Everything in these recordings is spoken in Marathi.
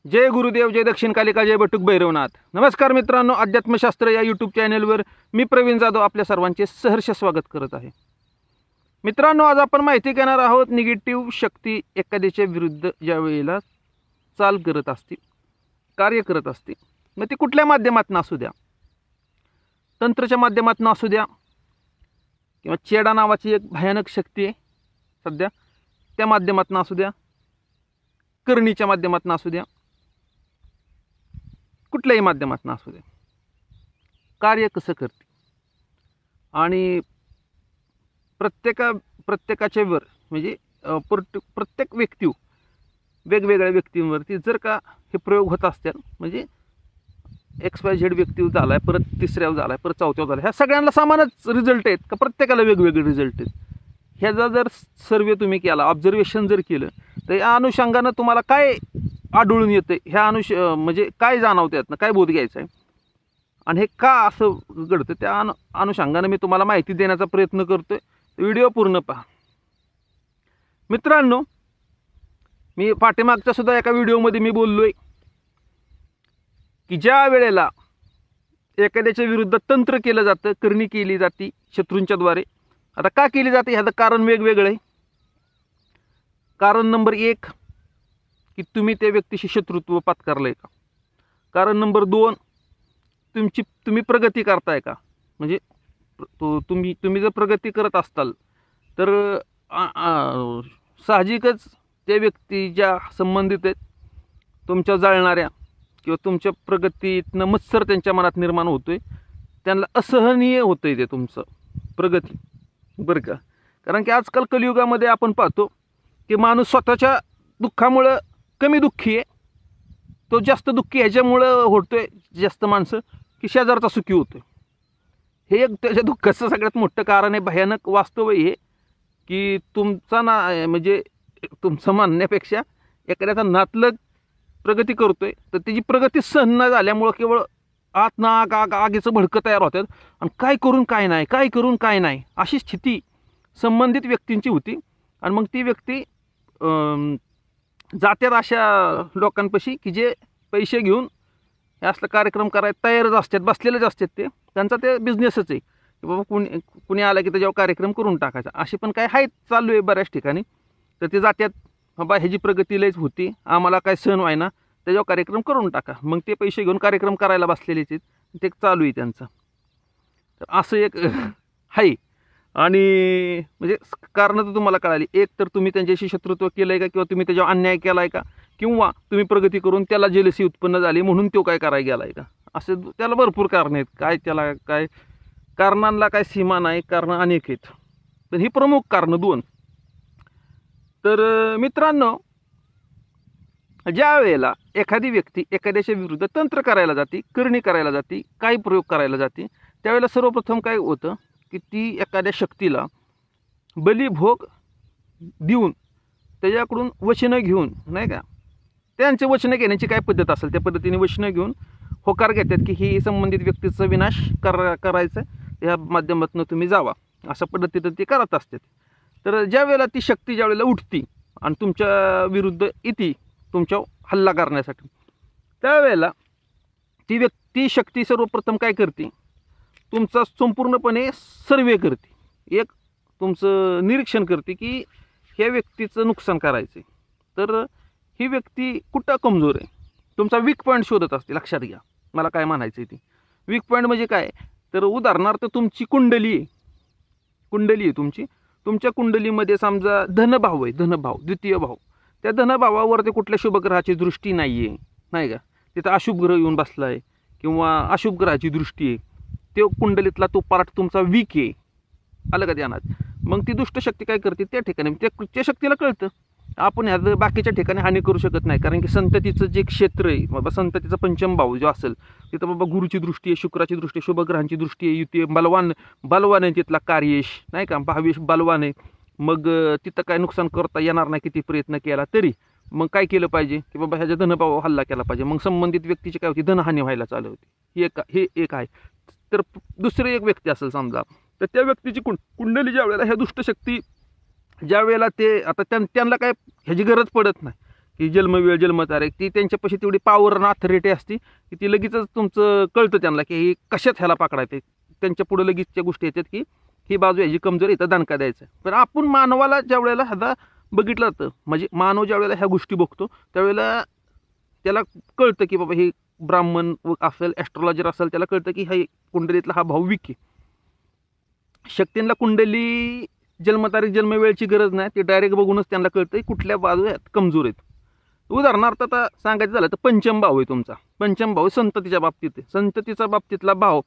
जय गुरुदेव, जय दक्षिण कालिका, जय बटुक भैरवनाथ। नमस्कार मित्रांनो, अध्यात्मशास्त्र या यूट्यूब चॅनलवर मी प्रवीण जाधव आपल्या सर्वांचे सहर्ष स्वागत करत आहे। मित्रांनो, आज आपण माहिती घेणार आहोत निगेटिव्ह शक्ती एखाद्याच्या विरुद्ध ज्या वेळेला चाल करत असते, कार्य करत असते, मग ती कुठल्या माध्यमातून असू द्या, तंत्राच्या माध्यमातून असू द्या किंवा चेडा नावाची एक भयानक शक्ती आहे सध्या, त्या माध्यमातून असू द्या, करणीच्या माध्यमातून असू द्या, कुठल्याही माध्यमातून असू दे, कार्य कसं करते आणि प्रत्येकाच्या वर म्हणजे प्रत्येक वेगवेगळ्या व्यक्तींवरती जर का हे प्रयोग होत असतील, म्हणजे XYZ व्यक्तीवर झाला आहे, परत तिसऱ्यावर झाला आहे, परत चौथ्यावर झाला आहे, ह्या सगळ्यांना समानच रिझल्ट आहेत का प्रत्येकाला वेगवेगळे रिझल्ट आहेत? ह्याचा जर सर्वे तुम्ही केला, ऑब्झर्वेशन जर केलं, तर या अनुषंगानं तुम्हाला काय आढळून येतं, ह्या म्हणजे काय जाणवतं, यातनं काय बोध घ्यायचा आहे आणि हे का असं घडतं, त्या अनुषंगानं मी तुम्हाला माहिती देण्याचा प्रयत्न करतोय। व्हिडिओ पूर्ण पहा। मित्रांनो, मी पाठीमागच्या सुद्धा एका व्हिडिओमध्ये मी बोललोय की ज्या वेळेला एखाद्याच्या विरुद्ध तंत्र केलं जातं, करणी केली जाते शत्रूंच्या द्वारे। आता का केली जाते ह्याचं कारण वेगवेगळं आहे। कारण नंबर 1 की तुम्ही त्या व्यक्तीशी शत्रुत्व पत्करलंय का। कारण नंबर 2 तुम्ही प्रगती करताय का, म्हणजे तुम्ही जर प्रगती करत असताल तर साहजिकच त्या व्यक्तीच्या संबंधित आहेत तुमच्या जाळणाऱ्या किंवा तुमच्या प्रगतीतनं मत्सर त्यांच्या मनात निर्माण होतोय, त्यांना असहनीय होतंय ते तुमचं प्रगती, बरं का। कारण की आजकाल कलियुगामध्ये आपण पाहतो की माणूस स्वतःच्या दुःखामुळं कमी दुःखी आहे, तो जास्त दुःखी ह्याच्यामुळं होतोय जास्त माणसं की शेजारचा सुखी होतोय। हे एक त्याच्या दुःखाचं सगळ्यात मोठं कारण आहे, भयानक वास्तव आहे हे की तुमचा म्हणजे तुमचं म्हणण्यापेक्षा एखाद्याचा नातलग प्रगती करतोय तर त्याची प्रगती सहन न झाल्यामुळं केवळ आगीचं भडकं तयार होतात आणि काय करून काय नाही अशी स्थिती संबंधित व्यक्तींची होती। आणि मग ती व्यक्ती जात्यात अशा लोकांपाशी की जे पैसे घेऊन हे असलं कार्यक्रम करायला तयारच असतात, बसलेलेच असतात, त्यांचा ते बिझनेसच आहे की बाबा कुणी आला की त्याच्यावर कार्यक्रम करून टाकायचा। असे पण काय आहेत चालू आहे बऱ्याच ठिकाणी, तर ते जात्यात बाबा ह्याची प्रगती लयच होती, आम्हाला काय सहन व्हायना, त्याच्यावर कार्यक्रम करून टाका, मग ते पैसे घेऊन कार्यक्रम करायला बसलेलेच आहेत, ते चालू आहे त्यांचं। तर असं एक आहे आणि म्हणजे कारण तर तुम्हाला कळाली, एक तर तुम्ही त्यांच्याशी शत्रुत्व केलं आहे का, किंवा तुम्ही त्याच्यावर अन्याय केला आहे का, किंवा तुम्ही प्रगती करून त्याला जेलसी उत्पन्न झाली म्हणून तो काय करायला गेला आहे का। असे त्याला भरपूर कारणं आहेत, काय त्याला काय कारणांना काय सीमा नाही, कारणं अनेक आहेत, पण ही प्रमुख कारणं 2। तर मित्रांनो, ज्या वेळेला एखादी व्यक्ती एखाद्याच्या विरुद्ध तंत्र करायला जाते, करणी करायला जाते, काही प्रयोग करायला जाते, त्यावेळेला सर्वप्रथम काय होतं की ती एखाद्या शक्तीला बलिभोग देऊन त्याच्याकडून वचनं घेऊन, नाही का, त्यांचे वचनं घेण्याची काय पद्धत असेल त्या पद्धतीने वचनं घेऊन होकार घेतात की ही संबंधित व्यक्तीचा विनाश करायचा, या माध्यमातून तुम्ही जावा, अशा पद्धतीनं ते करत असतात। तर ज्या वेळेला ती शक्ती ज्या वेळेला उठती आणि तुमच्या विरुद्ध येते तुमच्या हल्ला करण्यासाठी, त्यावेळेला ती शक्ती सर्वप्रथम काय करते, तुमचा संपूर्णपणे सर्वे करते, एक तुमचं निरीक्षण करते की ह्या व्यक्तीचं नुकसान करायचं आहे, तर ही व्यक्ती कुठं कमजोर आहे, तुमचा वीक पॉईंट शोधत असते। लक्षात घ्या मला काय म्हणायचं आहे, ती वीक पॉईंट म्हणजे काय, तर उदाहरणार्थ तुमची कुंडली आहे तुमच्या कुंडलीमध्ये समजा धनभाव आहे, द्वितीय भाव, त्या धनभावावरती कुठल्या शुभग्रहाची दृष्टी नाही आहे, नाही का, तिथं अशुभ ग्रह येऊन बसला आहे किंवा अशुभ ग्रहाची दृष्टी आहे, तो कुंडलीतला तो पार्ट तुमचा वीक आहे, आलं का ध्यानात। मग ती दुष्ट शक्ती काय करते, त्या ठिकाणी त्या शक्तीला कळतं आपण ह्या बाकीच्या ठिकाणी हानी करू शकत नाही, कारण की संततीचं जे क्षेत्र आहे बाबा, संततीचा पंचम भाव जो असेल तिथं बाबा गुरुची दृष्टी आहे, शुक्राची दृष्टी आहे, शुभग्रहांची दृष्टी आहे, युती बलवान आहे तिथला कार्येश, नाही का, भावेश बलवान आहे, मग तिथं काय नुकसान करता येणार नाही किती प्रयत्न केला तरी। मग काय केलं पाहिजे की बाबा ह्याच्या धनभाव हल्ला केला पाहिजे, मग संबंधित व्यक्तीची काय होती, धनहानी व्हायला चालू होती, हे एक आहे। तर दुसरी एक व्यक्ती असेल समजा, तर त्या व्यक्तीची कुंडली ज्या वेळेला ह्या दुष्ट शक्ती ज्या वेळेला ते आता त्यांना काय ह्याची गरज पडत नाही की जन्मवेळ जन्मतारीख, ती त्यांच्यापाशी तेवढी पॉवर आणि अथॉरिटी असते की ती लगेचच तुमचं कळतं त्यांना की ही कशात ह्याला पकडायचं. त्यांच्या पुढे लगेचच्या गोष्टी येतात की ही बाजू ह्याची कमजोर, इथं दणका द्यायचा. पण आपण मानवाला ज्या वेळेला ह्याला बघितलं जातं, म्हणजे मानव ज्या वेळेला ह्या गोष्टी बघतो त्यावेळेला त्याला कळतं की बाबा हे ब्राह्मण असेल, ॲस्ट्रॉलॉजर असेल, त्याला कळतं की हा कुंडलीतला हा भाव विकी. शक्तींना कुंडली जन्मतारीख जन्मवेळची गरज नाही, ते डायरेक्ट बघूनच त्यांना कळतं कुठल्या बाजू आहेत कमजोर आहेत. उदाहरणार्थ आता सांगायचं झालं तर पंचम भाव आहे तुमचा. पंचम भाव संततीच्या बाबतीत आहे. संततीचा बाबतीतला भाव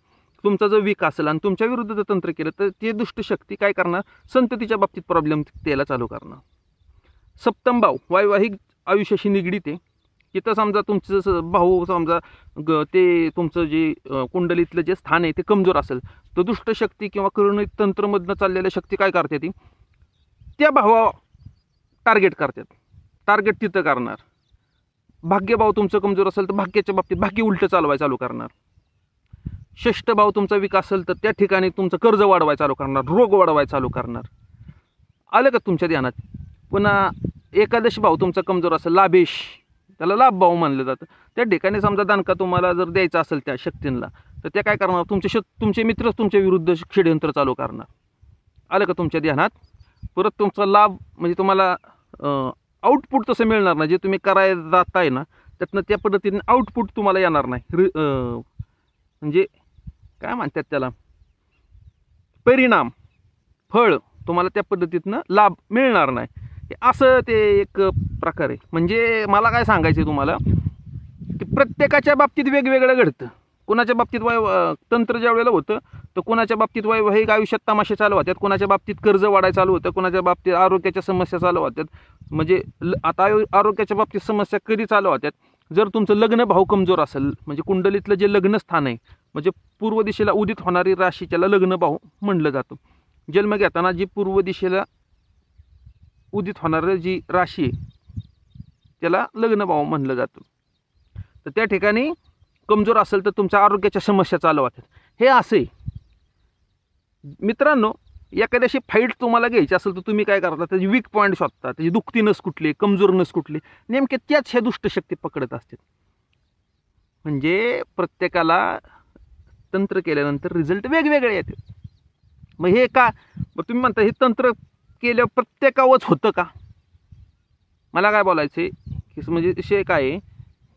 तुमचा जर वीक असेल आणि तुमच्या विरुद्ध जर तंत्र केलं तर ते दुष्ट शक्ती काय करणार, संततीच्या बाबतीत प्रॉब्लेम द्यायला चालू करणार. सप्तम भाव वैवाहिक आयुष्याशी निगडीत आहे. तिथं समजा तुमचं भाऊ समजा ते तुमचं जे कुंडलीतलं जे स्थान आहे ते कमजोर असेल तर दुष्ट शक्ती किंवा करुणित तंत्रमधनं चाललेल्या शक्ती काय करते, ती त्या भावा टार्गेट करतात. टार्गेट तिथं करणार. भाग्यभाव तुमचं कमजोर असेल तर भाग्याच्या बाबतीत भाग्य उलटं चालवायला चालू करणार. षष्ठ भाव तुमचा विकास असेल तर त्या ठिकाणी तुमचं कर्ज वाढवायला चालू करणार, रोग वाढवायला चालू करणार. आलं का तुमच्या ध्यानात. पुन्हा एकादश भाव तुमचा कमजोर असेल, लाभेश, त्याला लाभ भाव मानलं जातं. त्या ठिकाणी समजा दणका तुम्हाला जर द्यायचा असेल त्या शक्तींना तर त्या काय करणार, तुमचे मित्रच तुमच्या विरुद्ध षड्यंत्र चालू करणार. आलं का तुमच्या ध्यानात. परत तुमचा लाभ म्हणजे तुम्हाला आउटपुट तसं मिळणार नाही. जे तुम्ही करायला जाताय ना त्यातनं त्या पद्धतीने आउटपुट तुम्हाला येणार नाही. म्हणजे काय म्हणतात त्याला, परिणाम, फळ तुम्हाला त्या पद्धतीतनं लाभ मिळणार नाही. असं ते एक प्रकार आहे. म्हणजे मला काय सांगायचं आहे तुम्हाला की प्रत्येकाच्या बाबतीत वेगवेगळं घडतं. कोणाच्या बाबतीत तंत्र ज्या वेळेला होतं तर कोणाच्या बाबतीत वैवाहिक आयुष्यात तमाशे चालू होतात, कोणाच्या बाबतीत कर्ज वाढायला चालू होतं, कोणाच्या बाबतीत आरोग्याच्या समस्या चालू होतात. म्हणजे आता आरोग्याच्या बाबतीत समस्या कधी चालू होतात, जर तुमचं लग्न भाव कमजोर असेल, म्हणजे कुंडलीतलं जे लग्न स्थान आहे म्हणजे पूर्व दिशेला उदित होणारी राशी त्याला लग्न भाव म्हणलं जातं. जन्म घेताना जी पूर्व दिशेला उदित होणारी जी राशी आहे त्याला लग्न भाव म्हणलं जातं. तर त्या ठिकाणी कमजोर असेल तर तुमच्या आरोग्याच्या समस्या चालू होतात. हे असे मित्रांनो, एखाद्याशी फाईट तुम्हाला घ्यायची असेल तर तुम्ही काय करता, त्याची वीक पॉईंट शोधता, त्याची दुखती नस कुठली, कमजोर नस कुठली, नेमके त्याच ह्या दुष्ट शक्ती पकडत असतात. म्हणजे प्रत्येकाला तंत्र केल्यानंतर रिझल्ट वेगवेगळे येते. मग हे का, मग तुम्ही म्हणता हे तंत्र केल्यावर प्रत्येकावरच होतं का. मला काय बोलायचं आहे की म्हणजे विषय काय आहे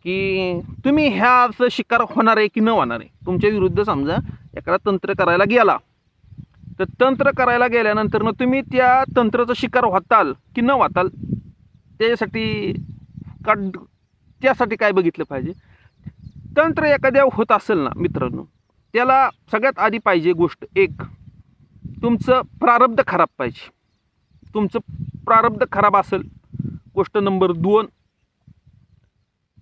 की तुम्ही ह्याचं शिकार होणार आहे की न होणार आहे. तुमच्या विरुद्ध समजा एखादा तंत्र करायला गेला तर तंत्र करायला गेल्यानंतर ना तुम्ही त्या तंत्राचा शिकार होताल की न होताल, त्यासाठी काय बघितलं पाहिजे. तंत्र एखाद्या होत असेल ना मित्रांनो, त्याला सगळ्यात आधी पाहिजे गोष्ट एक, तुमचं प्रारब्ध खराब पाहिजे. तुमचं प्रारब्ध खराब असेल. गोष्ट नंबर 2,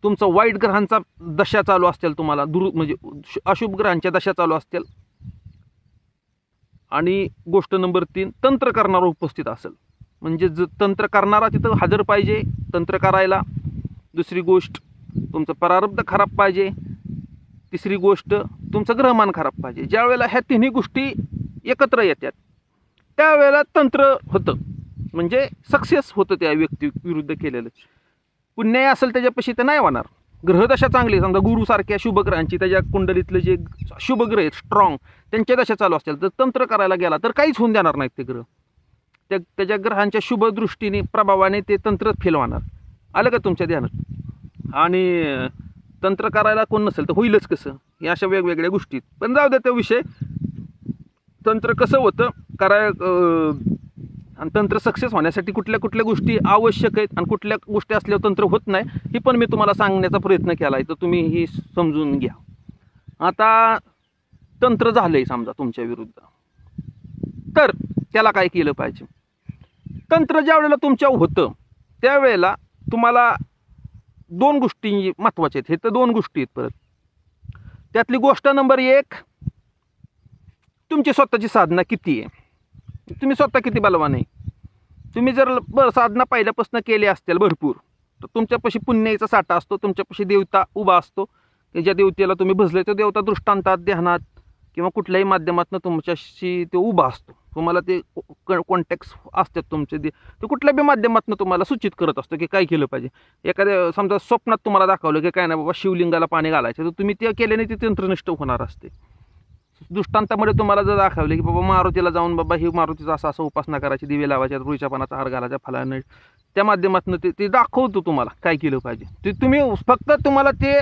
तुमचं वाईट ग्रहांचा दशा चालू असतील, तुम्हाला म्हणजे अशुभ ग्रहांच्या दशा चालू असतील. आणि गोष्ट नंबर 3, तंत्र करणारा उपस्थित असेल, म्हणजे तंत्र करणारा तिथं हजर पाहिजे तंत्र करायला. दुसरी गोष्ट तुमचं प्रारब्ध खराब पाहिजे. तिसरी गोष्ट तुमचं ग्रहमान खराब पाहिजे. ज्या वेळेला ह्या तिन्ही गोष्टी एकत्र येतात त्यावेळेला तंत्र होतं, म्हणजे सक्सेस होतं त्या व्यक्ती विरुद्ध केलेलं. पुण्य असेल त्याच्यापाशी तर नाही होणार. ग्रहदशा चांगली, समजा गुरुसारख्या शुभग्रहांची त्याच्या कुंडलीतले जे शुभग्रह आहेत स्ट्रॉंग, त्यांच्या दशा चालू असतील तर तंत्र करायला गेला तर काहीच होऊन देणार नाहीत ते ग्रह. त्याच्या ग्रहांच्या शुभ दृष्टीने प्रभावाने ते तंत्र फेल होणार. आलं का तुमच्या ध्यानात. आणि तंत्र करायला कोण नसेल तर होईलच कसं, हे अशा वेगवेगळ्या गोष्टी. पण जाऊ द्या त्या विषय. तंत्र कसं होतं आणि तंत्र सक्सेस होण्यासाठी कुठल्या कुठल्या गोष्टी आवश्यक आहेत आणि कुठल्या गोष्टी असल्यावर तंत्र होत नाही ही पण मी तुम्हाला सांगण्याचा प्रयत्न केला आहे, तर तुम्ही ही समजून घ्या. आता तंत्र झालं आहे समजा तुमच्या विरुद्ध, तर त्याला काय केलं पाहिजे. तंत्र ज्या वेळेला तुमच्यावर होतं त्यावेळेला तुम्हाला 2 गोष्टी महत्त्वाच्या आहेत. हे तर 2 गोष्टी आहेत. परत त्यातली गोष्ट नंबर 1, तुमची स्वतःची साधना किती आहे, तुम्ही स्वतः किती बलवान आहे. तुम्ही जर साधना पहिल्यापासून केली असतील भरपूर तर तुमच्यापाशी पुण्याचा साठा असतो, तुमच्यापाशी देवता उभा असतो. ज्या देवतेला तुम्ही भजले तो देवता दृष्टांतात, ध्यानात किंवा कुठल्याही माध्यमातून तुमच्याशी तो उभा असतो. तुम्हाला ते कॉन्टॅक्ट्स असतात तुमचे ते कुठल्या बी माध्यमातून तुम्हाला सूचित करत असतो की काय केलं पाहिजे. एखाद्या समजा स्वप्नात तुम्हाला दाखवलं की काय नाही बाबा शिवलिंगाला पाणी घालायचं, तर तुम्ही ते केल्याने ते तंत्रनिष्ठ होणार असते. दृष्टांतामध्ये तुम्हाला जर दाखवले की बाबा मारुतीला जाऊन बाबा ही मारुतीचा असा असं उपासना करायची, दिवे लावायच्या, रुईच्या पानाचा हार घालायचा, फलाने, त्या माध्यमातून ते दाखवतो तुम्हाला काय केलं पाहिजे. ते तुम्ही फक्त तुम्हाला ते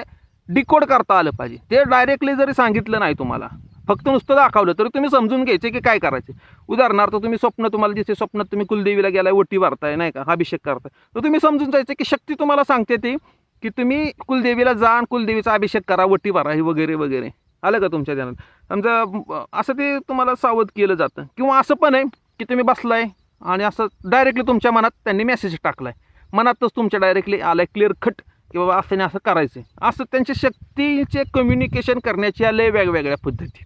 डिकोड करता आलं पाहिजे. ते डायरेक्टली जरी सांगितलं नाही तुम्हाला, फक्त नुसतं दाखवलं तरी तुम्ही समजून घ्यायचे की काय करायचे. उदाहरणार्थ तुम्ही स्वप्न तुम्हाला दिसते, स्वप्नात तुम्ही कुलदेवीला गेलाय, ओटी भरताय नाही का, अभिषेक करताय, तर तुम्ही समजून जायचं की शक्ती तुम्हाला सांगते ती की तुम्ही कुलदेवीला जा आणि कुलदेवीचा अभिषेक करा, ओटी भरा, ही वगैरे वगैरे. आलं का तुमच्या ध्यानात? समजा असं ते तुम्हाला सावध केलं जातं. किंवा असं पण आहे की तुम्ही बसलाय आणि असं डायरेक्टली तुमच्या मनात त्यांनी मेसेज टाकलाय, मनातच तुमच्या डायरेक्टली आलाय क्लिअर कट की बाबा असं नाही असं करायचं. असं त्यांच्या शक्तीचे कम्युनिकेशन करण्याच्या लय वेगवेगळ्या पद्धती.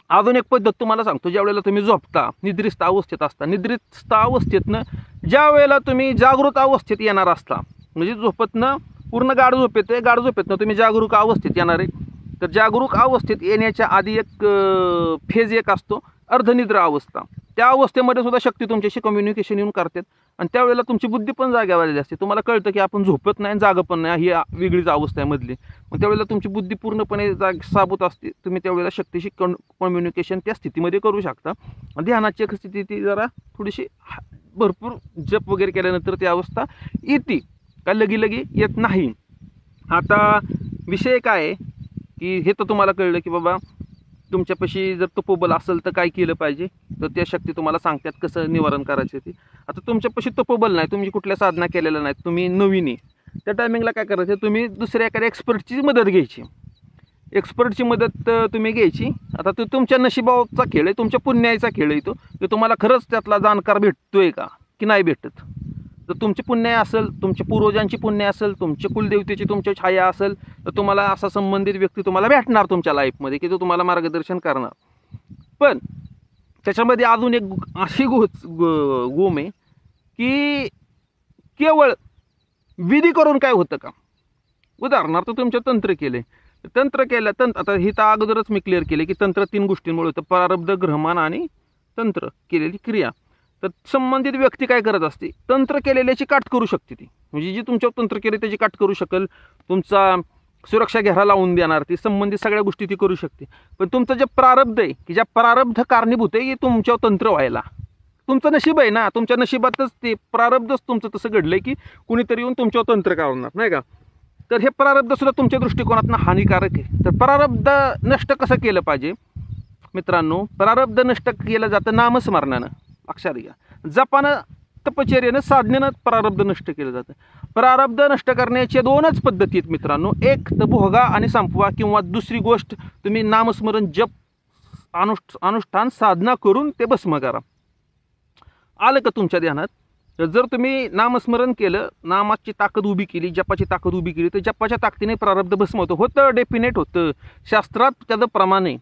अजून एक पद्धत तुम्हाला सांगतो. ज्या वेळेला तुम्ही झोपता, निद्रिस्त अवस्थेत असता, निद्रिस्त अवस्थेतनं ज्या वेळेला तुम्ही जागृत अवस्थेत येणार असता, म्हणजे झोपेतनं पूर्ण गाढ झोपेत आहे, गाढ झोपेतनं तुम्ही जागरूक अवस्थेत येणार आहे. तर जागरूक अवस्थेत येण्याच्या आधी एक फेज एक असतो अर्धनिद्रा अवस्था. त्या अवस्थेमध्ये सुद्धा शक्ती तुमच्याशी कम्युनिकेशन येऊन करतात आणि त्यावेळेला तुमची बुद्धी पण जाग्यावर असते. तुम्हाला कळतं की आपण झोपत नाही, जागं पण नाही, ही वेगळीच अवस्था आहे मधली. मग त्यावेळेला तुमची बुद्धी पूर्णपणे साबूत असते. तुम्ही त्यावेळेला शक्तीशी कम्युनिकेशन त्या स्थितीमध्ये करू शकता. ध्यानाची स्थिती ती जरा थोडीशी भरपूर जप वगैरे केल्यानंतर ती अवस्था येते, का लगी येत नाही. आता विषय काय आहे की हे तर तुम्हाला कळलं की बाबा तुमच्यापाशी जर तपोबल असेल तर काय केलं पाहिजे, तर त्या शक्ती तुम्हाला सांगतात कसं निवारण करायचं ते. आता तुमच्यापाशी तपोबल नाही, तुम्ही कुठल्या साधना केलेल्या नाहीत, तुम्ही नवीन आहे, त्या टायमिंगला काय करायचं, तुम्ही दुसऱ्या एखाद्या एक्सपर्टची मदत घ्यायची. एक्सपर्टची मदत तुम्ही घ्यायची. आता तो तुमच्या नशिबाचा खेळ आहे, तुमच्या पुण्याचा खेळ आहे तो, की तुम्हाला खरंच त्यातला जाणकार भेटतोय का की नाही भेटत. जर तुमचे पुण्य असेल, तुमच्या पूर्वजांची पुण्य असेल, तुमच्या कुलदेवतेची तुमची छाया असेल, तर तुम्हाला असा संबंधित व्यक्ती तुम्हाला भेटणार तुमच्या लाईफमध्ये की तो तुम्हाला मार्गदर्शन करणार. पण त्याच्यामध्ये अजून एक अशी गोम आहे की केवळ विधी करून काय होतं का. उदाहरणार्थ तुमचं तंत्र केले, तंत्र केलं आता ही तर अगोदरच मी क्लिअर केले की तंत्र 3 गोष्टींमुळे होतं: प्रारब्ध, ग्रहमान आणि तंत्र केलेली क्रिया. तर संबंधित व्यक्ती काय करत असते, तंत्र केलेल्याची काट करू शकते ती, म्हणजे जी तुमच्यावर तंत्र केले त्याची काट करू शकेल, तुमचा सुरक्षा घेरा लावून देणार, ती संबंधित सगळ्या गोष्टी ती करू शकते. पण तुमचं जे प्रारब्ध आहे की ज्या प्रारब्ध कारणीभूत आहे की तुमच्यावर तंत्र व्हायला, तुमचं नशीब आहे ना, तुमच्या नशिबातच ते प्रारब्धच तुमचं तसं घडलंय की कुणीतरी येऊन तुमच्यावर तंत्र करणार नाही का. तर हे प्रारब्ध सुद्धा तुमच्या दृष्टिकोनातून हानिकारक आहे. तर प्रारब्ध नष्ट कसं केलं पाहिजे मित्रांनो, प्रारब्ध नष्ट केलं जातं नामस्मरणानं, लक्षात घ्या. जपानं, तपचर्यानं, साधनेनं प्रारब्ध नष्ट केलं जातं. प्रारब्ध नष्ट करण्याच्या 2च पद्धती आहेत मित्रांनो, एक तर भोगा आणि संपवा, किंवा दुसरी गोष्ट तुम्ही नामस्मरण, जप, अनुष्ठान, साधना करून ते भस्म करा. आलं का तुमच्या ध्यानात? जर तुम्ही नामस्मरण केलं, नामाची ताकद उभी केली, जपाची ताकद उभी केली, तर जपाच्या ताकदीने प्रारब्ध भस्म होतं, डेफिनेट होतं. शास्त्रात त्याचं प्रमाण आहे.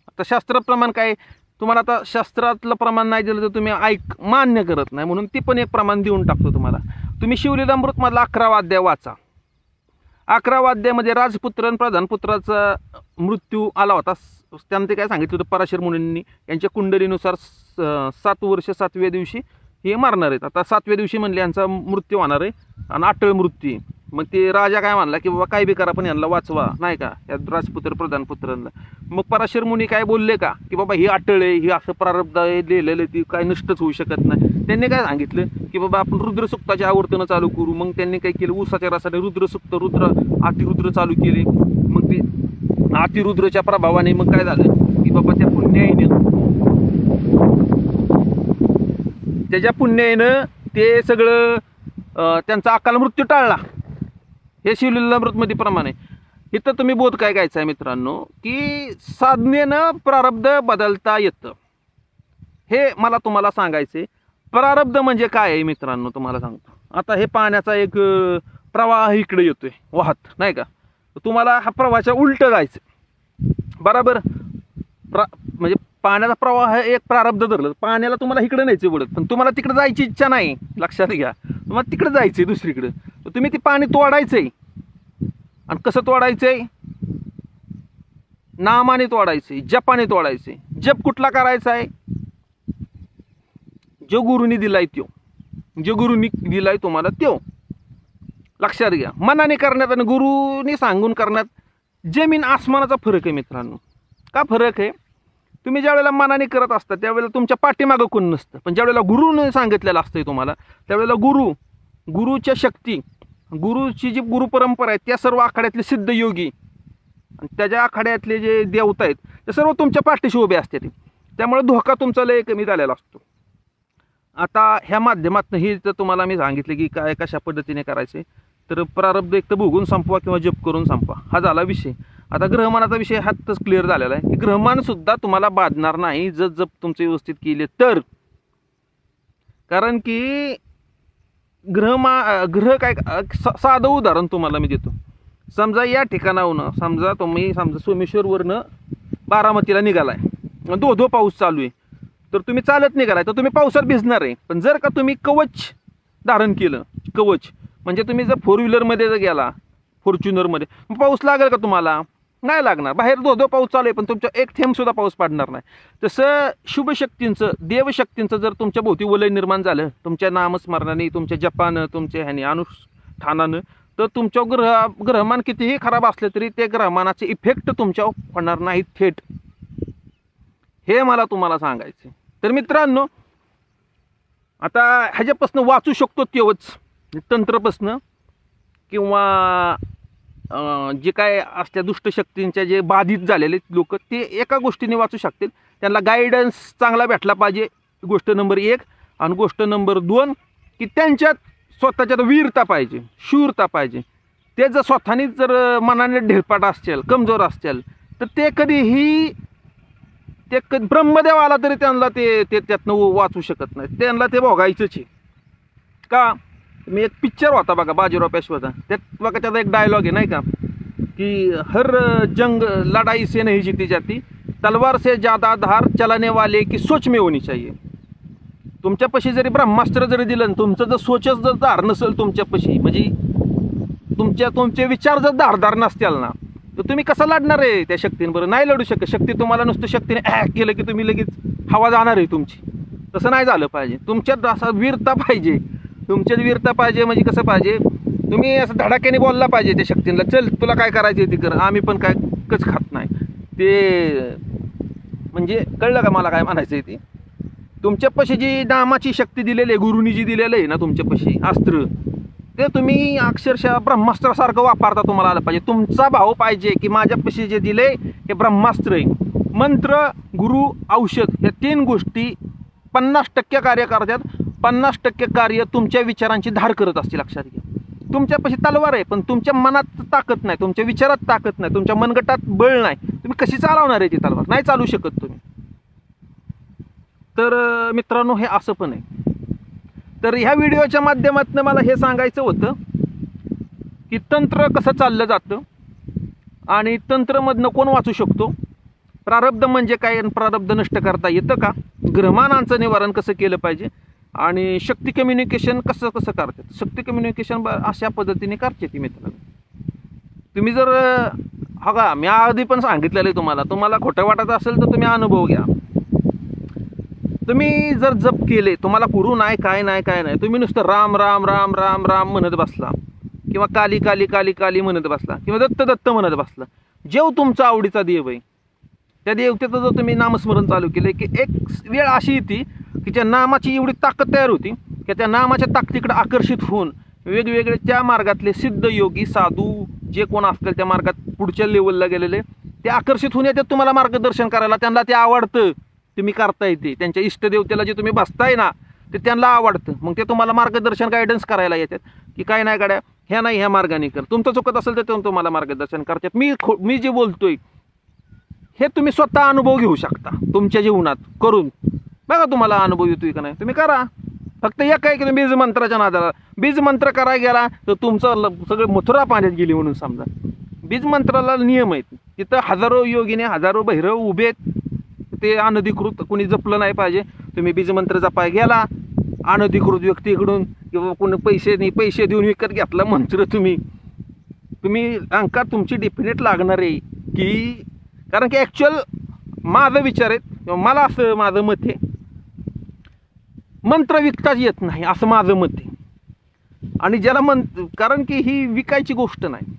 आता शास्त्र प्रमाण काय, तुम्हाला आता शास्त्रातलं प्रमाण नाही दिलं तर तुम्ही मान्य करत नाही, म्हणून ती पण एक प्रमाण देऊन टाकतो तुम्हाला. तुम्ही शिवलीलामृतमधला 11वा अध्याय वाचा. 11वा अध्यायामध्ये राजपुत्र आणि प्रधानपुत्राचा मृत्यू आला होता. त्यानं ते काय सांगितलं होतं पराशर मुनींनी, यांच्या कुंडलीनुसार 7 वर्ष 7व्या दिवशी हे मारणार आहेत. आता 7व्या दिवशी म्हणले यांचा मृत्यू होणार आहे आणि अटळ मृत्यू आहे. मग ते राजा काय म्हणला की बाबा काय बी करा पण यांना वाचवा, नाही का, या राजपुत्र प्रधानपुत्रांना. मग पराशर मुनी काय बोलले का की बाबा ही अटळ आहे, ही असं प्रारब्ध आहे लिहिलेलं, ती काय नष्टच होऊ शकत नाही. त्यांनी काय सांगितलं की बाबा आपण रुद्रसुक्ताचे आवर्तनं चालू करू. मग त्यांनी काय केलं, ऊसाच्या रसाने रुद्रसुक्त, अतिरुद्र चालू केले. मग ते अतिरुद्रच्या प्रभावाने मग काय झालं की बाबा त्या पुण्याईनं ते सगळं त्यांचा अकाल मृत्यू टाळला. हे शिवलीलामृतमध्ये प्रमाण आहे. इथं तुम्ही बोध काय घ्यायचं आहे मित्रांनो, की साधनेनं प्रारब्ध बदलता येतं. हे मला तुम्हाला सांगायचे. प्रारब्ध म्हणजे काय आहे मित्रांनो तुम्हाला सांगतो. आता हे पाण्याचा एक प्रवाह इकडे येतोय वाहत, नाही का, तुम्हाला हा प्रवाहाच्या उलट जायचं, बरोबर. म्हणजे पाण्याचा प्रवाह एक प्रारब्ध धरलं, पाण्याला तुम्हाला इकडे न्यायचं पडत, पण तुम्हाला तिकडे जायची इच्छा नाही, लक्षात घ्या. तुम्हाला तिकडे जायचंय दुसरीकडे, तर तुम्ही ते पाणी तोडायचंय. आणि कसं तोडायचंय? नामाने तोडायचंय, जपाने तोडायचंय. जप कुठला करायचा आहे? जो गुरुनी दिलाय त्यो, जो गुरुनी दिलाय तुम्हाला त्यो लक्षात घ्या. मनाने करण्यात आणि गुरुनी सांगून करण्यात जमीन आसमानाचा फरक आहे मित्रांनो. का फरक आहे? तुम्ही ज्या वेळेला मनाने करत असता त्यावेळेला तुमच्या पाठीमागं कोण नसतं, पण ज्यावेळेला गुरुने सांगितलेलं असतंय तुम्हाला त्यावेळेला गुरुच्या शक्ती, गुरुची जी गुरुपरंपरा आहे त्या सर्व आखाड्यातले सिद्ध योगी आणि त्याच्या आखाड्यातले जे देवता आहेत ते सर्व तुमच्या पाठीशी उभे असते. त्यामुळे धोका तुमचा लय कमी झालेला असतो. आता ह्या माध्यमातून ही तर तुम्हाला मी सांगितले की काय कशा पद्धतीने करायचे. तर प्रारब्ध एक तर भोगून संपवा किंवा जप करून संपवा, हा झाला विषय. आता ग्रहमानाचा विषय हातच क्लिअर झालेला आहे की ग्रहमान सुद्धा तुम्हाला बाधणार नाही जर जप तुमचे व्यवस्थित केले तर. कारण की ग्रह काय, साधं उदाहरण तुम्हाला मी देतो. समजा या ठिकाणाहून समजा सोमेश्वरवरनं बारामतीला निघालाय, धो पाऊस चालू आहे, तर तुम्ही चालत निघालाय तर तुम्ही पावसात भिजणार आहे. पण जर का तुम्ही कवच धारण केलं, कवच म्हणजे तुम्ही जर 4 व्हीलरमध्ये जर गेला, फॉर्च्युनरमध्ये, पाऊस लागेल का तुम्हाला? नाही लागणार. बाहेर धो पाऊस चालू आहे पण तुमच्या एक थेंब सुद्धा पाऊस पडणार नाही. तसं शुभशक्तींचं, देवशक्तींचं जर तुमच्या भोवती वलय निर्माण झालं तुमच्या नामस्मरणाने, तुमच्या जपानं, तुमच्या ह्याने अनुष्ठानानं, तर तुमच्या ग्रहमान कितीही खराब असले तरी ते ग्रहमानाचे इफेक्ट तुमच्यावर पडणार नाहीत थेट. हे मला तुम्हाला सांगायचं. तर मित्रांनो, आता ह्याच्यापासून वाचू शकतो तेवच तंत्रपासनं किंवा जे काय असल्या दुष्टशक्तींच्या जे बाधित झालेले लोक ते एका गोष्टीने वाचू शकतील. त्यांना गायडन्स चांगला भेटला पाहिजे, गोष्ट नंबर 1. आणि गोष्ट नंबर 2 की त्यांच्यात स्वतःच्यात वीरता पाहिजे, शूरता पाहिजे. ते जर स्वतःने जर मनाने ढेरपाट असतील, कमजोर असतील, तर ते कधीही ब्रह्मदेव आला तरी त्यांना ते त्यातनं वाचू शकत नाही. त्यांना ते भोगायचंच आहे. का? मी एक पिक्चर होता बघा बाजीराव पेशवाचा, त्यात बघा त्याचा एक डायलॉग आहे नाही का, की हर जंग लड़ाई से नहीं जीती जाती, तलवार से ज्यादा धार चलाने वाले की सोच में होनी चाहिए. तुमच्यापाशी जरी ब्रह्मास्त्र जरी दिलं, तुमचं जर सोचच जर धार नसेल तुमच्यापाशी, म्हणजे तुमचे विचार जर धारदार नसतील ना, तर तुम्ही कसं लढणार आहे त्या शक्तींबरोबर? नाही लढू शकत. शक्ती तुम्हाला नुसतं शक्तीने केलं की तुम्ही लगेच हवा जाणार आहे तुमची. तसं नाही झालं पाहिजे. तुमच्यात असा वीरता पाहिजे. तुमच्यात वीरता पाहिजे म्हणजे कसं पाहिजे, तुम्ही असं धडाक्याने बोलला पाहिजे त्या शक्तींना, चल तुला काय करायचं ते कर, आम्ही पण काय कच खात नाही. ते म्हणजे कळलं का मला काय म्हणायचं आहे? ते तुमच्यापाशी जी नामाची शक्ती दिलेली आहे, गुरुनी जी दिलेलं आहे ना तुमच्यापाशी अस्त्र, ते तुम्ही अक्षरशः ब्रह्मास्त्रासारखं वापरता. तुम्हाला आलं पाहिजे. तुमचा भाव पाहिजे की माझ्यापाशी जे दिले हे ब्रह्मास्त्र आहे. मंत्र, गुरु, औषध या 3 गोष्टी 50% कार्य करतात. 50% कार्य तुमच्या विचारांची धार करत असते. लक्षात घ्या. तुमच्यापाशी तलवार आहे पण तुमच्या मनात ताकद नाही, तुमच्या विचारात ताकद नाही, तुमच्या मनगटात बळ नाही. तुम्ही कशी चालवणार आहे ती तलवार? नाही चालू शकत तुम्ही. तर मित्रांनो, हे असं पण आहे. तर ह्या व्हिडिओच्या माध्यमातून मला हे सांगायचं होतं की तंत्र कसं चाललं जातं आणि तंत्रमधनं कोण वाचू शकतो, प्रारब्ध म्हणजे काय आणि प्रारब्ध नष्ट करता येतं का, ग्रहमानांचं निवारण कसं केलं पाहिजे आणि शक्ती कम्युनिकेशन कसं करतात. शक्ती कम्युनिकेशन अशा पद्धतीने करते ती मित्रांनो. तुम्ही जर का मी आधी पण सांगितलेलं आहे तुम्हाला खोटं वाटत असेल तर तुम्ही अनुभव घ्या. तुम्ही जर जप केले, तुम्हाला पुरू नाही काय नाही, तुम्ही नुसतं राम राम राम राम राम म्हणत बसला किंवा काली काली काली काली म्हणत बसला किंवा दत्त दत्त म्हणत बसला, जेव तुमचा आवडीचा देव आहे त्या देवतेचं जर तुम्ही नामस्मरण चालू केले की एक वेळ अशी येते की त्या नामाची एवढी ताकद तयार होती की त्या नामाच्या ताकदीकडे आकर्षित होऊन वेगवेगळे त्या मार्गातले सिद्ध योगी साधू जे कोण असतील त्या मार्गात पुढच्या लेवलला गेलेले ते आकर्षित होऊन येतात तुम्हाला मार्गदर्शन करायला. त्यांना ते आवडतं, तुम्ही करताय ते. त्यांच्या इष्टदेवतेला जे तुम्ही बसताय ना ते त्यांना आवडतं. मग ते तुम्हाला मार्गदर्शन गायडन्स करायला येतात की काय नाही गाड्या ह्या नाही ह्या मार्गाने कर. तुमचं चुकत असेल तर ते तुम्हाला मार्गदर्शन करतात. मी जे बोलतोय हे तुम्ही स्वतः अनुभव घेऊ शकता तुमच्या जीवनात करून बघा. तुम्हाला अनुभव येतोय का नाही तुम्ही करा. फक्त एक आहे की तुम्ही बीज मंत्राच्या नादाला बीज मंत्र करायला गेला तर तुमचं सगळं मथुरा पाण्यात गेली म्हणून समजा. बीज मंत्राला नियम आहेत. तिथं हजारो योगिने हजारो भैरव उभे आहेत. ते अनधिकृत कोणी जपलं नाही पाहिजे. तुम्ही बीज मंत्र जपाय गेला अनधिकृत व्यक्तीकडून किंवा कोणी पैसे देऊन विकत घेतला मंत्र तुम्ही अंका तुमची डेफिनेट लागणार आहे की, कारण की ॲक्च्युअल माझं विचार आहेत किंवा मला असं माझं मत आहे, मंत्र विकताच येत नाही असं माझं मत आहे. आणि ज्याला कारण की ही विकायची गोष्ट नाही.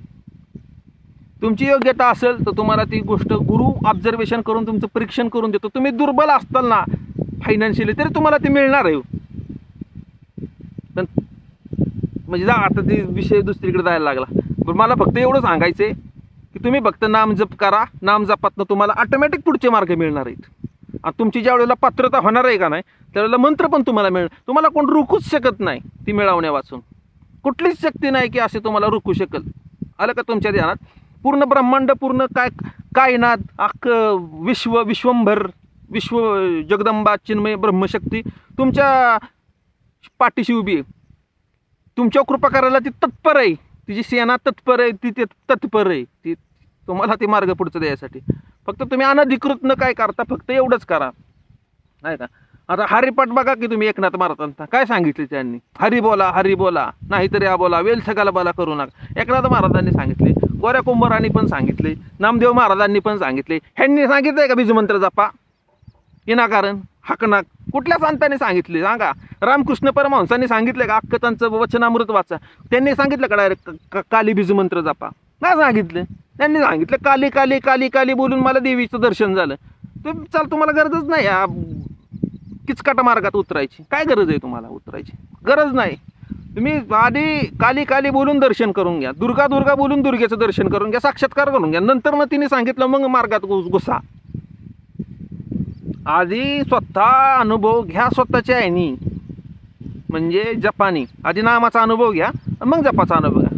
तुमची योग्यता असेल तर तुम्हाला ती गोष्ट गुरु ऑब्झर्वेशन करून तुमचं परीक्षण करून देतो. तुम्ही दुर्बल असताल ना फायनान्शियली तरी तुम्हाला ते मिळणार आहे. पण म्हणजे जा आता ते विषय दुसरीकडे जायला लागला. पण मला फक्त एवढं सांगायचं आहे की तुम्ही फक्त नाम जप करा. नाम जपातनं तुम्हाला ऑटोमॅटिक पुढचे मार्ग मिळणार आहेत. आणि तुमची ज्या वेळेला पात्रता होणार आहे का नाही त्यावेळेला मंत्र पण तुम्हाला मिळणार. तुम्हाला कोण रोखूच शकत नाही ती मिळवण्या वाचून. कुठलीच शक्ती नाही की असे तुम्हाला रोखू शकेल. आलं का तुमच्या ध्यानात? पूर्ण ब्रह्मांड, पूर्ण कायनात, अख्खं विश्वंभर, विश्व जगदंबा चिन्मय ब्रह्मशक्ती तुमच्या पाठीशी उभी आहे. तुमच्या कृपा करायला ती तत्पर आहे. तिची सेना तत्पर आहे. ती तत्पर आहे. ती तुम्हाला ते मार्ग पुढचं द्यायसाठी. फक्त तुम्ही अनधिकृत न काय करता फक्त एवढंच करा नाही का. आता हरिपाठ बघा की तुम्ही एकनाथ महाराजांचा काय सांगितले त्यांनी. हरी बोला नाहीतरी हा बोला वेल ठगाला बोला करू नका. एकनाथ महाराजांनी सांगितले. गोऱ्या कुंभारांनी पण सांगितले. नामदेव महाराजांनी पण सांगितले. ह्यांनी सांगितलंय का बीजमंत्र जपा विनाकारण हाकनाक? कुठल्या संतांनी सांगितले सांगा? रामकृष्ण परमहंसांनी सांगितले का अख्खं त्यांचं वचनामृत वाचा? त्यांनी सांगितलं का डायरेक्ट काली बीजमंत्र जपा? नाही सांगितलं. त्यांनी सांगितलं काली काली काली काली बोलून मला देवीचं दर्शन झालं. तर तुम्हाला गरजच नाही या किचकाटा मार्गात उतरायची. काय गरज आहे तुम्हाला उतरायची? गरज नाही. तुम्ही आधी काली काली बोलून दर्शन करून घ्या. दुर्गा दुर्गा बोलून दुर्गेचं दर्शन करून घ्या. साक्षात्कार करून घ्या. नंतर मग तिने सांगितलं मग मार्गात घुसा. आधी स्वतः अनुभव घ्या स्वतःच्या आईनी म्हणजे जपानी. आधी नामाचा अनुभव घ्या मग जपाचा अनुभव घ्या.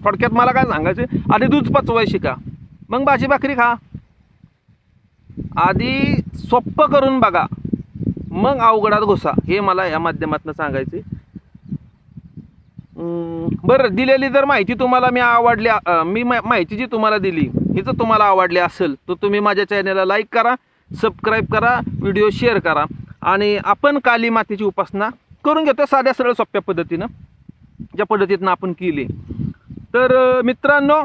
थोडक्यात मला काय सांगायचं, आधी दूध पचवाय शिका मग भाजी भाकरी खा. आधी सोप्पं करून बघा मग अवघडात घुसा. हे मला या माध्यमातून सांगायचे. बरं, दिलेली जर माहिती तुम्हाला माहिती जी तुम्हाला दिली ही जर तुम्हाला आवडली असेल तर तुम्ही माझ्या चॅनलला लाईक करा, सबस्क्राईब करा, व्हिडिओ शेअर करा. आणि आपण काली मातेची उपासना करून घेतो साध्या सरळ सोप्या पद्धतीनं, ज्या पद्धतीनं आपण केली. तर मित्रांनो,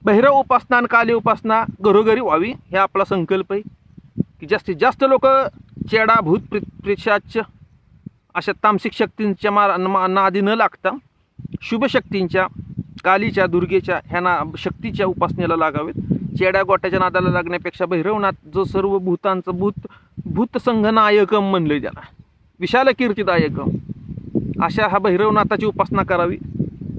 भैरव उपासना आणि काली उपासना घरोघरी व्हावी हे आपला संकल्प आहे. की जास्तीत जास्त लोक चेडा भूत पिशाच अशा तामसिक शक्तींच्या नादी न लागता शुभ शक्तींच्या, कालीच्या, दुर्गेच्या ह्या शक्तीच्या उपासनेला लागावेत. चेड्या गोट्याच्या नादाला लागण्यापेक्षा भैरवनाथ जो सर्व भूतांचं भूत संघनायकम म्हणलं ज्याला, विशाल कीर्तिदायकम, अशा हा भैरवनाथाची उपासना करावी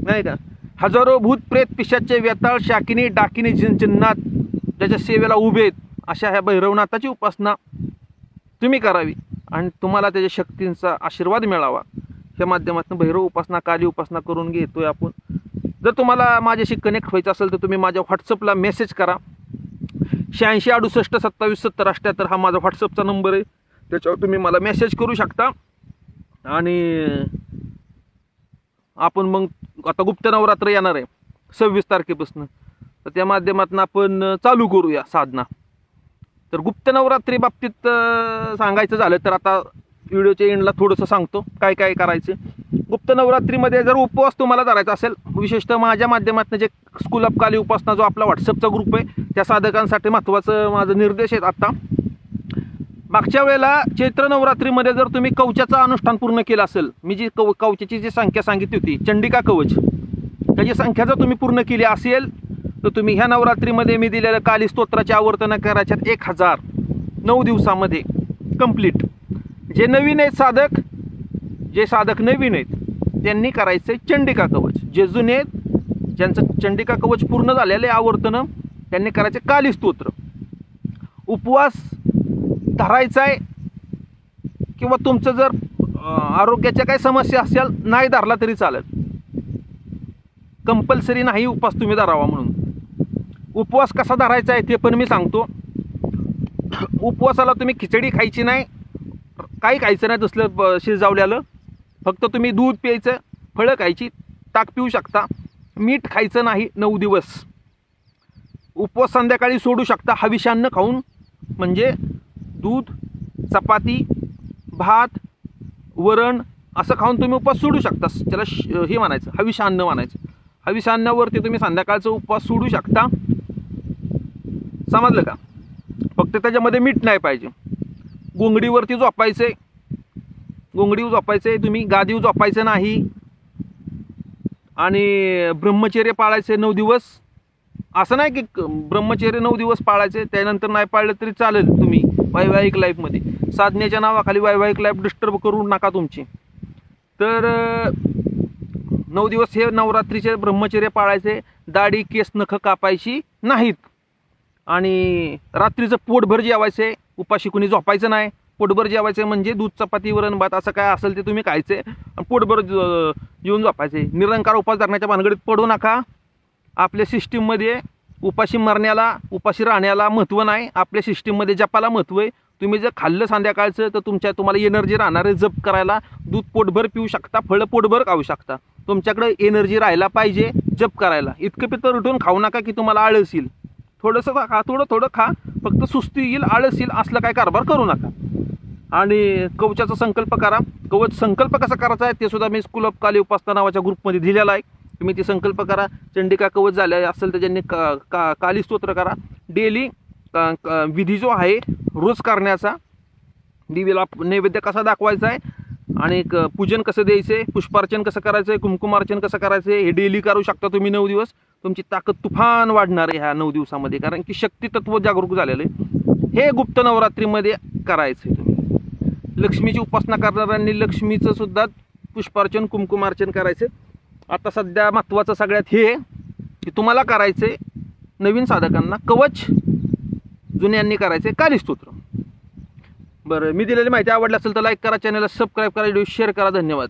नाही का. हजारो भूत प्रेत पिशाचे व्यताळ शाकिनी डाकिनी जिन्नात ज्याच्या सेवेला उभे आहेत अशा ह्या भैरवनाथाची उपासना तुम्ही करावी आणि तुम्हाला त्याच्या शक्तींचा आशीर्वाद मिळावा. या माध्यमातून भैरव उपासना, काली उपासना करून घेतोय आपण. जर तुम्हाला माझ्याशी कनेक्ट व्हायचं असेल तर तुम्ही माझ्या व्हॉट्सअपला मेसेज करा. 8668277078 हा माझा व्हॉट्सअपचा नंबर आहे. त्याच्यावर तुम्ही मला मेसेज करू शकता. आणि आपण मग आता गुप्त नवरात्र येणार आहे 26 तारखेपासून, तर त्या माध्यमातून आपण चालू करूया साधना. तर गुप्त नवरात्री बाबतीत सांगायचं झालं तर आता व्हिडिओच्या एंडला थोडंसं सांगतो काय काय करायचं. गुप्त नवरात्रीमध्ये जर उपवास तुम्हाला करायचा असेल, विशेषतः माझ्या माध्यमातून जे स्कूल ऑफ काली उपासना जो आपला व्हॉट्सअपचा ग्रुप आहे त्या साधकांसाठी महत्त्वाचं माझं निर्देश आहेत. आता मागच्या वेळेला चैत्र नवरात्रीमध्ये जर तुम्ही कवचाचं अनुष्ठान पूर्ण केलं असेल, मी जी कवचाची जी संख्या सांगितली होती चंडिका कवच, त्याची संख्या जर तुम्ही पूर्ण केली असेल तर तुम्ही ह्या नवरात्रीमध्ये मी दिलेल्या काली स्तोत्राची आवर्तनं करायच्यात 1000 9 दिवसामध्ये कंप्लीट. जे नवीन आहेत साधक, जे साधक नवीन आहेत त्यांनी करायचं आहे चंडिका कवच. जे जुने आहेत ज्यांचं चंडिका कवच पूर्ण झालेलं आहे आवर्तनं त्यांनी करायचे काली स्तोत्र. उपवास धरायचा आहे किंवा तुमचं जर आरोग्याच्या काही समस्या असेल नाही धरला तरी चालेल. कंपल्सरी नाही उपवास तुम्ही धरावा म्हणून. उपवास कसा धरायचा आहे ते पण मी सांगतो. उपवासाला तुम्ही खिचडी खायची नाही, काही खायचं नाही तसलं शिजावल्यालं. फक्त तुम्ही दूध प्यायचं, फळं खायची, ताक पिऊ शकता, मीठ खायचं नाही 9 दिवस. उपवास संध्याकाळी सोडू शकता हविष्यान्न खाऊन, म्हणजे दूध, चपाती, भात, वरण असं खाऊन तुम्ही उपवास सोडू शकता. त्याला हे म्हणायचं हविष्यान्न म्हणायचं. हविष्यान्नावरती तुम्ही संध्याकाळचा उपवास सोडू शकता. समजलं का? फक्त त्याच्यामध्ये मीठ नाही पाहिजे. गोंगडीवरती झोपायचे, गोंगडीवर झोपायचे, तुम्ही गादीवर झोपायचं नाही आणि ब्रह्मचर्य पाळायचे 9 दिवस. असं नाही की ब्रह्मचर्य 9 दिवस पाळायचे त्यानंतर नाही पाळलं तरी चालेल. तुम्ही वैवाहिक लाईफमध्ये साधनेच्या नावाखाली वैवाहिक लाईफ डिस्टर्ब करू नका तुमची. तर 9 दिवस हे नवरात्रीचे ब्रह्मचर्य पाळायचे. दाढी केस नखं कापायची नाहीत आणि रात्रीचं पोटभर जेवायचे. उपाशी कुणी झोपायचं नाही. पोटभर जेवायचे म्हणजे दूध चपाती वरण भात असं काय असेल ते तुम्ही खायचे आणि पोटभर येऊन झोपायचे. निरंकार उपास धरण्याच्या भानगडीत पडू नका. आपल्या सिस्टीममध्ये उपाशी मरण्याला उपाशी राहण्याला महत्त्व नाही. आपल्या सिस्टीममध्ये जपाला महत्त्व आहे. तुम्ही जर खाल्लं संध्याकाळचं तर तुम्हाला एनर्जी राहणार आहे जप करायला. दूध पोटभर पिऊ शकता, फळं पोटभर खाऊ शकता. तुमच्याकडे एनर्जी राहायला पाहिजे जप करायला. इतकं पितर उठून खाऊ नका की तुम्हाला आळस येईल. थोडंसं खा, थोडं खा, फक्त सुस्ती येईल, आळस येईल असलं काय कारभार करू नका. आणि कवचाचा संकल्प करा. कवच संकल्प कसा करायचा आहे ते सुद्धा मी स्कूल ऑफ काली उपासना नावाच्या ग्रुपमध्ये दिलेला आहे. तुम्ही ते संकल्प करा. चंडिका कवच झाले असेल तर ज्यांनी काली स्तोत्र करा. डेली विधी जो आहे रोज करण्याचा. दिवेला नैवेद्य कसा दाखवायचा आहे आणि पूजन कसं द्यायचं, पुष्पार्चन कसं करायचं आहे, कुंकुमार्चन कसं करायचं आहे हे डेली करू शकता तुम्ही 9 दिवस. तुमची ताकद तुफान वाढणार आहे ह्या 9 दिवसामध्ये. कारण की शक्ती तत्व जागरूक झालेलं आहे. हे गुप्त नवरात्रीमध्ये करायचं आहे तुम्ही. लक्ष्मीची उपासना करणाऱ्यांनी लक्ष्मीचं सुद्धा पुष्पार्चन कुंकुमार्चन करायचं. आता सध्या महत्त्वाचं सगळ्यात हे की तुम्हाला करायचे नवीन साधकांना कवच, जुन्यांनी करायचे काली स्तोत्र. बरं, मी दिलेली माहिती आवडली असेल तर लाईक करा, चॅनलला सबस्क्राईब करा, व्हिडिओ शेअर करा. धन्यवाद.